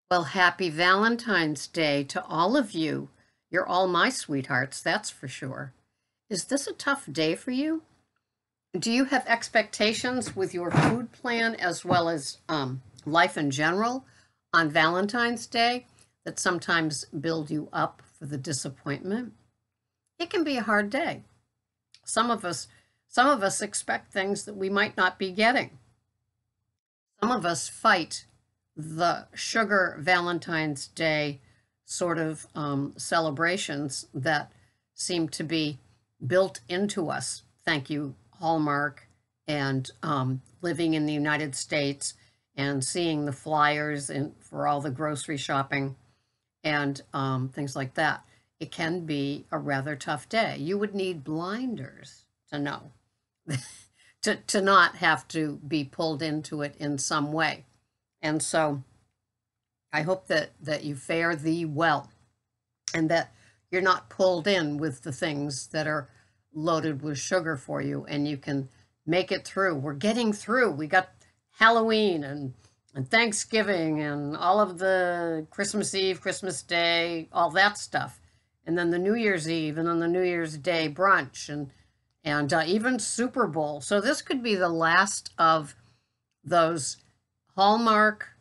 Well, happy Valentine's Day to all of you. You're all my sweethearts, that's for sure. Is this a tough day for you? Do you have expectations with your food plan as well as life in general on Valentine's Day that sometimes build you up for the disappointment? It can be a hard day. Some of us some of us expect things that we might not be getting. Some of us fight the sugar Valentine's Day sort of celebrations that seem to be built into us. Thank you, Hallmark, and living in the United States and seeing the flyers for all the grocery shopping and things like that. It can be a rather tough day. You would need blinders to know, to not have to be pulled into it in some way. And so I hope that you fare thee well and that you're not pulled in with the things that are loaded with sugar for you and you can make it through. We're getting through. We got Halloween and Thanksgiving and all of the Christmas Eve, Christmas Day, all that stuff. And then the New Year's Eve and then the New Year's Day brunch and even Super Bowl. So this could be the last of those Hallmark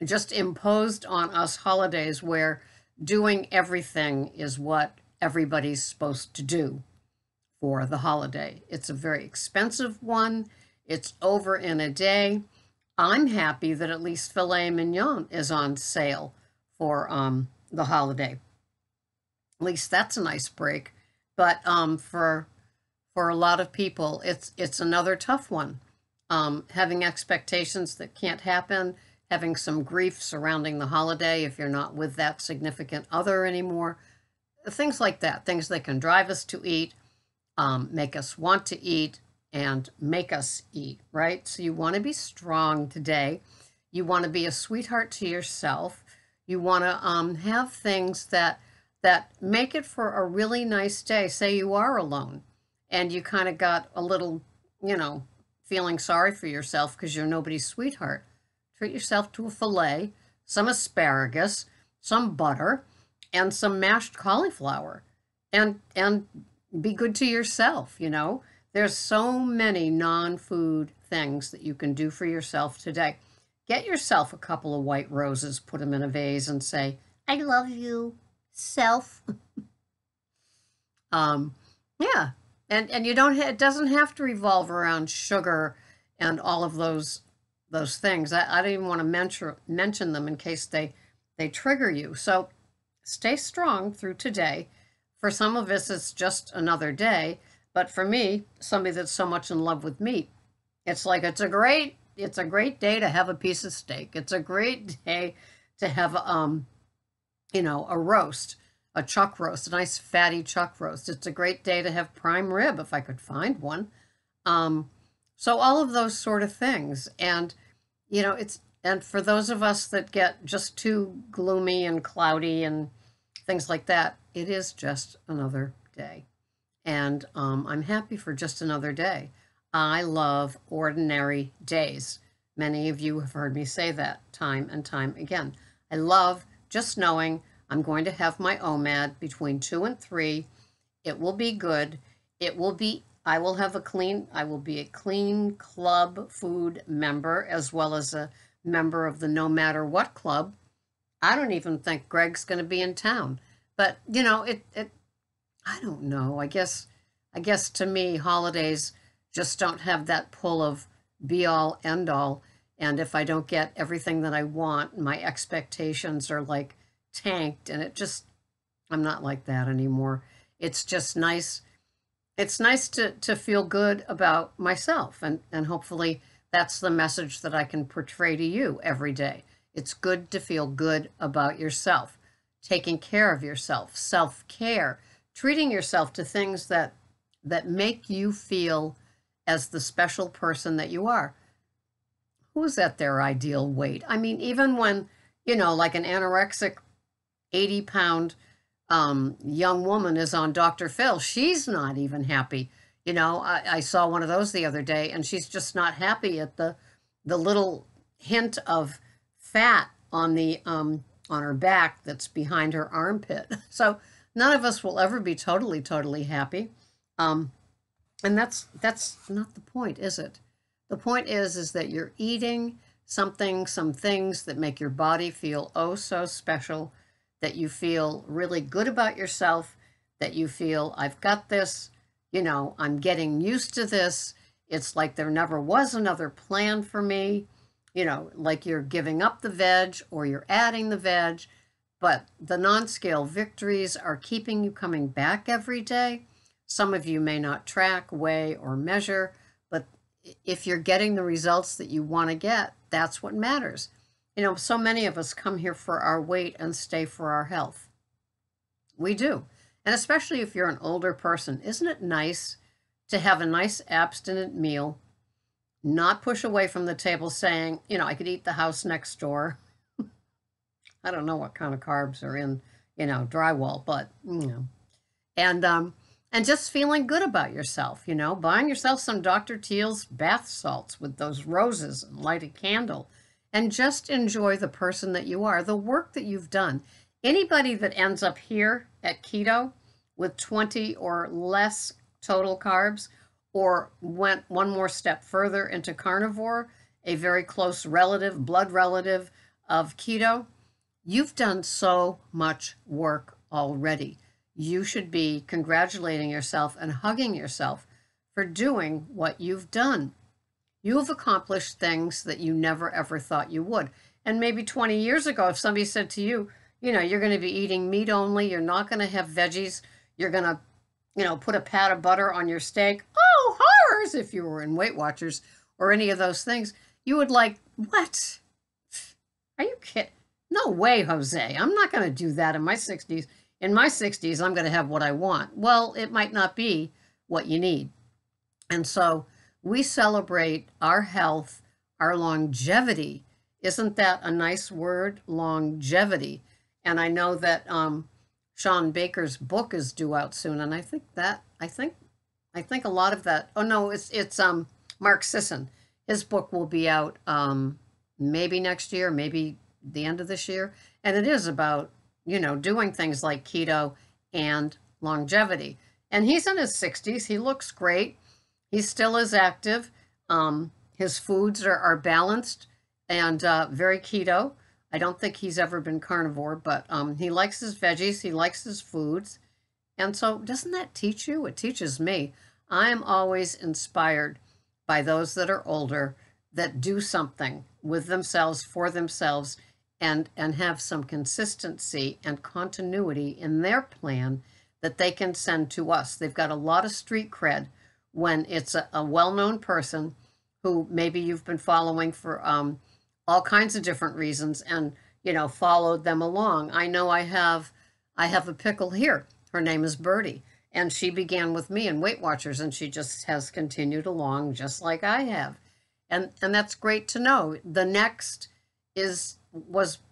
just imposed on us holidays where doing everything is what everybody's supposed to do for the holiday. It's a very expensive one. It's over in a day. I'm happy that at least filet mignon is on sale for the holiday. At least that's a nice break. But for a lot of people, it's another tough one. Having expectations that can't happen, having some grief surrounding the holiday if you're not with that significant other anymore, things like that, things that can drive us to eat, make us want to eat, and make us eat, right? So you want to be strong today. You want to be a sweetheart to yourself. You want to have things that make it for a really nice day. Say you are alone and you kind of got a little, feeling sorry for yourself because you're nobody's sweetheart. Treat yourself to a filet, some asparagus, some butter, and some mashed cauliflower. And be good to yourself, There's so many non-food things that you can do for yourself today. Get yourself a couple of white roses, put them in a vase and say, "I love you, self." Yeah, and you don't it doesn't have to revolve around sugar and all of those things. I don't even want to mention them in case they trigger you. So stay strong through today. For some of us, it's just another day, but for me, somebody that's so much in love with meat, it's like it's a great day to have a piece of steak. It's a great day to have a roast, a chuck roast, a nice fatty chuck roast. It's a great day to have prime rib if I could find one. So all of those sort of things. And, and for those of us that get just too gloomy and cloudy and things like that, it is just another day. And I'm happy for just another day. I love ordinary days. Many of you have heard me say that time and time again. I love just knowing I'm going to have my OMAD between 2 and 3. It will be good. I will be a clean club food member as well as a member of the No Matter What Club. I don't even think Greg's going to be in town. But, I don't know. I guess to me, holidays just don't have that pull of be all, end all. And if I don't get everything that I want, my expectations are like tanked. And I'm not like that anymore. It's just nice. It's nice to feel good about myself. And hopefully that's the message that I can portray to you every day. It's good to feel good about yourself, taking care of yourself, self-care, treating yourself to things that make you feel as the special person that you are. Who's at their ideal weight? I mean, even when, like an anorexic 80-pound young woman is on Dr. Phil, she's not even happy. I saw one of those the other day, and she's just not happy at the little hint of fat on her back that's behind her armpit. So none of us will ever be totally happy. Um, and that's not the point, is it? The point is that you're eating some things that make your body feel oh so special, that you feel really good about yourself, that you feel I've got this, I'm getting used to this. It's like there never was another plan for me, like you're giving up the veg or you're adding the veg, but the non-scale victories are keeping you coming back every day. Some of you may not track, weigh, or measure, but if you're getting the results that you want to get, that's what matters. So many of us come here for our weight and stay for our health. We do. And especially if you're an older person, isn't it nice to have a nice abstinent meal, not push away from the table saying, I could eat the house next door. I don't know what kind of carbs are in, drywall, but, and just feeling good about yourself, buying yourself some Dr. Teal's bath salts with those roses and light a candle and just enjoy the person that you are, the work that you've done. Anybody that ends up here at keto with 20 or less total carbs or went one more step further into carnivore, a very close relative, blood relative of keto, you've done so much work already. You should be congratulating yourself and hugging yourself for doing what you've done. You have accomplished things that you never ever thought you would. And maybe 20 years ago, if somebody said to you, you're going to be eating meat only, you're not going to have veggies, you're going to, put a pat of butter on your steak. Oh, horrors! If you were in Weight Watchers or any of those things, you would like, what? Are you kidding? No way, Jose. I'm not going to do that in my 60s. In my 60s, I'm going to have what I want. Well, it might not be what you need. And so we celebrate our health, our longevity. Isn't that a nice word? Longevity. And I know that Sean Baker's book is due out soon, and I think a lot of that. Oh no, it's Mark Sisson. His book will be out maybe next year, maybe the end of this year, and it is about doing things like keto and longevity. And he's in his 60s. He looks great. He still is active. His foods are balanced and very keto. I don't think he's ever been carnivore, but he likes his veggies. He likes his foods. And so doesn't that teach you? It teaches me. I'm always inspired by those that are older that do something with themselves, for themselves, and have some consistency and continuity in their plan that they can send to us. They've got a lot of street cred when it's a well-known person who maybe you've been following for all kinds of different reasons and, followed them along. I know I have a pickle here. Her name is Birdie, and she began with me in Weight Watchers, and she just has continued along just like I have. And that's great to know. The next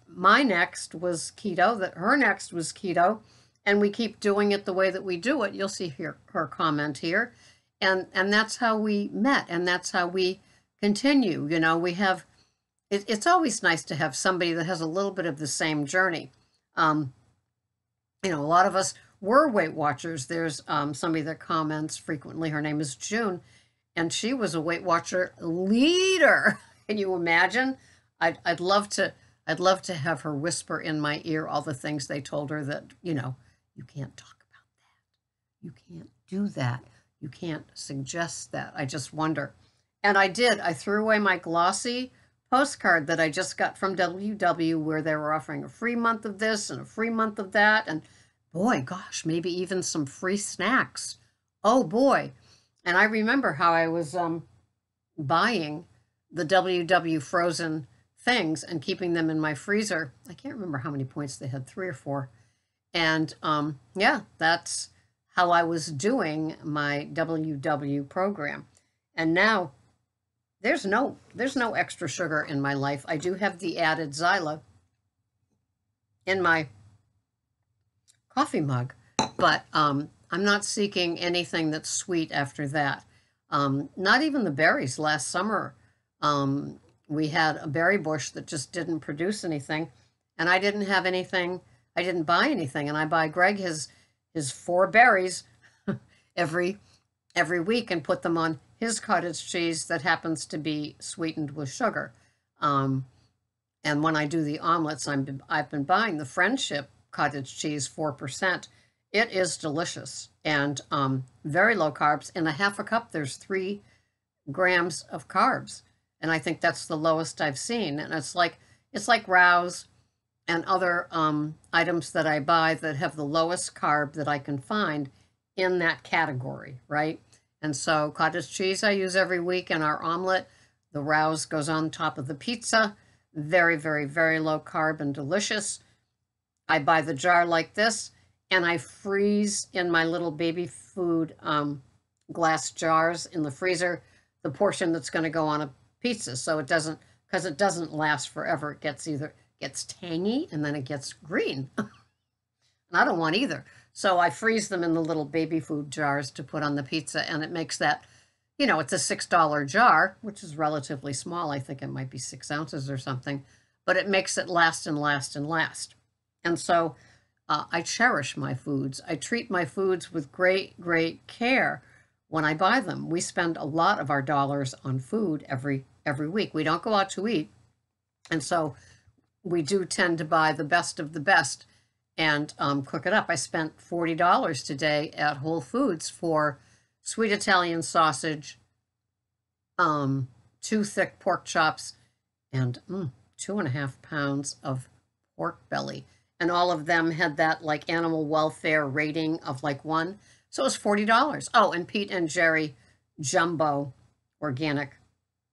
my next was keto, that her next was keto, and we keep doing it the way that we do it. You'll see her comment here. And that's how we met, and that's how we continue. We have, it's always nice to have somebody that has a little bit of the same journey. A lot of us were Weight Watchers. There's somebody that comments frequently. Her name is June, and she was a Weight Watcher leader. Can you imagine? I'd love to have her whisper in my ear all the things they told her that, you can't talk about that. You can't do that. You can't suggest that. I just wonder. And I did. I threw away my glossy postcard that I just got from WW where they were offering a free month of this and a free month of that. And boy, gosh, maybe even some free snacks. Oh boy. And I remember how I was buying the WW frozen things and keeping them in my freezer. I can't remember how many points they had, 3 or 4. And yeah, that's how I was doing my WW program. And now there's no extra sugar in my life. I do have the added xyla in my coffee mug, but I'm not seeking anything that's sweet after that. Not even the berries last summer we had a berry bush that just didn't produce anything, and I didn't have anything. I didn't buy anything, and I buy Greg his 4 berries every week and put them on his cottage cheese that happens to be sweetened with sugar. And when I do the omelets, I've been buying the Friendship cottage cheese 4%. It is delicious and very low carbs. In a half a cup, there's 3 grams of carbs, and I think that's the lowest I've seen. And it's like Rouse and other items that I buy that have the lowest carb that I can find in that category, right? And so cottage cheese I use every week in our omelet. The Rouse goes on top of the pizza. Very, very, very low carb and delicious. I buy the jar like this, and I freeze in my little baby food glass jars in the freezer the portion that's going to go on a pizza, so it doesn't, because it doesn't last forever. It gets tangy and then it gets green. And I don't want either. So I freeze them in the little baby food jars to put on the pizza, and it makes that, it's a $6 jar, which is relatively small. I think it might be 6 ounces or something, but it makes it last and last and last. And so I cherish my foods. I treat my foods with great, great care when I buy them. We spend a lot of our dollars on food every week. We don't go out to eat, and so we do tend to buy the best of the best and cook it up. I spent $40 today at Whole Foods for sweet Italian sausage, 2 thick pork chops, and 2.5 pounds of pork belly. And all of them had that like animal welfare rating of like 1. So it was $40. Oh, and Pete and Jerry jumbo organic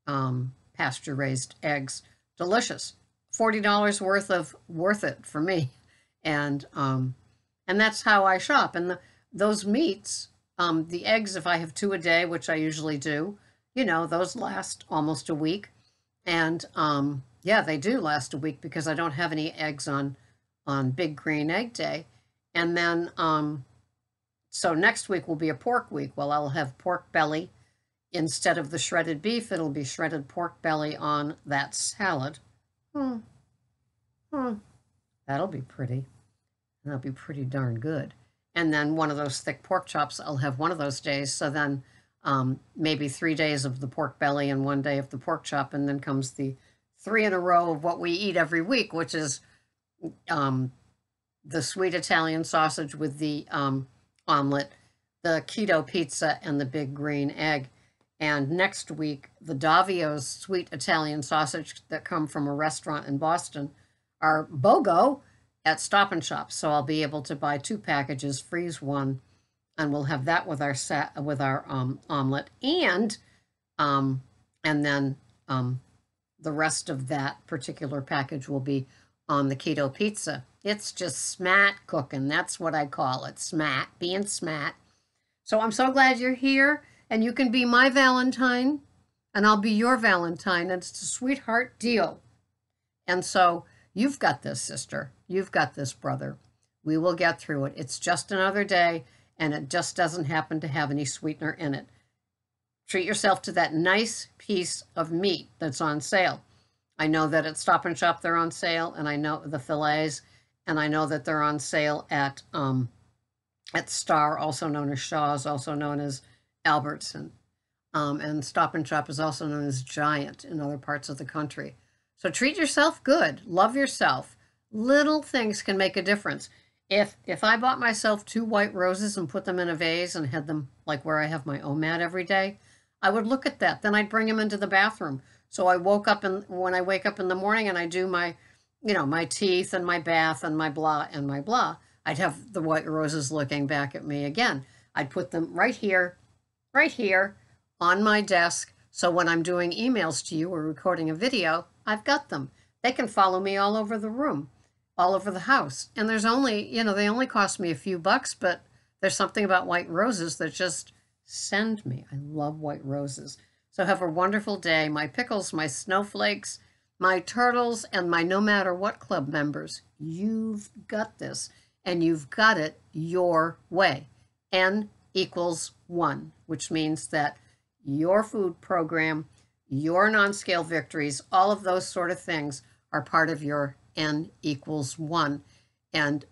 pasture-raised eggs. Delicious. $40 worth it for me. And that's how I shop. And those meats, the eggs, if I have 2 a day, which I usually do, those last almost a week. And yeah, they do last a week because I don't have any eggs on Big Green Egg Day. And then so next week will be a pork week. Well, I'll have pork belly instead of the shredded beef. It'll be shredded pork belly on that salad. That'll be pretty. That'll be pretty darn good. And then one of those thick pork chops, I'll have one of those days. So then maybe 3 days of the pork belly and 1 day of the pork chop. And then comes the 3 in a row of what we eat every week, which is the sweet Italian sausage with the omelet, the keto pizza, and the big green egg. And next week, the Davio's sweet Italian sausage that come from a restaurant in Boston are BOGO at Stop and Shop. So I'll be able to buy 2 packages, freeze 1, and we'll have that with our omelet. And then the rest of that particular package will be on the keto pizza. It's just smat cooking. That's what I call it. Smat, being smat. So I'm so glad you're here, and you can be my Valentine, and I'll be your Valentine. And it's a sweetheart deal. And so you've got this, sister. You've got this, brother. We will get through it. It's just another day, and it just doesn't happen to have any sweetener in it. Treat yourself to that nice piece of meat that's on sale. I know that at Stop and Shop they're on sale, and I know the fillets, and I know that they're on sale at Star, also known as Shaw's, also known as Albertson. And Stop and Shop is also known as Giant in other parts of the country. So treat yourself good. Love yourself. Little things can make a difference. If I bought myself 2 white roses and put them in a vase and had them like where I have my OMAD every day, I would look at that. Then I'd bring them into the bathroom. So when I wake up in the morning and I do my, my teeth and my bath and my blah and my blah, I'd have the white roses looking back at me again. I'd put them right here on my desk. So when I'm doing emails to you or recording a video, I've got them. They can follow me all over the room, all over the house. And there's only, they only cost me a few bucks, but there's something about white roses that just send me. I love white roses. So have a wonderful day. My pickles, my snowflakes, my turtles, and my no matter what club members. You've got this, and you've got it your way. N = 1, which means that your food program, your non-scale victories, all of those sort of things are part of your N equals 1. And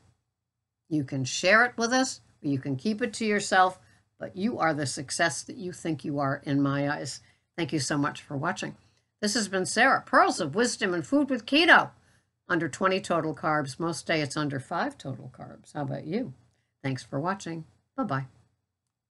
you can share it with us, or you can keep it to yourself, but you are the success that you think you are in my eyes. Thank you so much for watching. This has been Sarah, Pearls of Wisdom and Food with Keto. Under 20 total carbs. Most day it's under 5 total carbs. How about you? Thanks for watching. Bye-bye.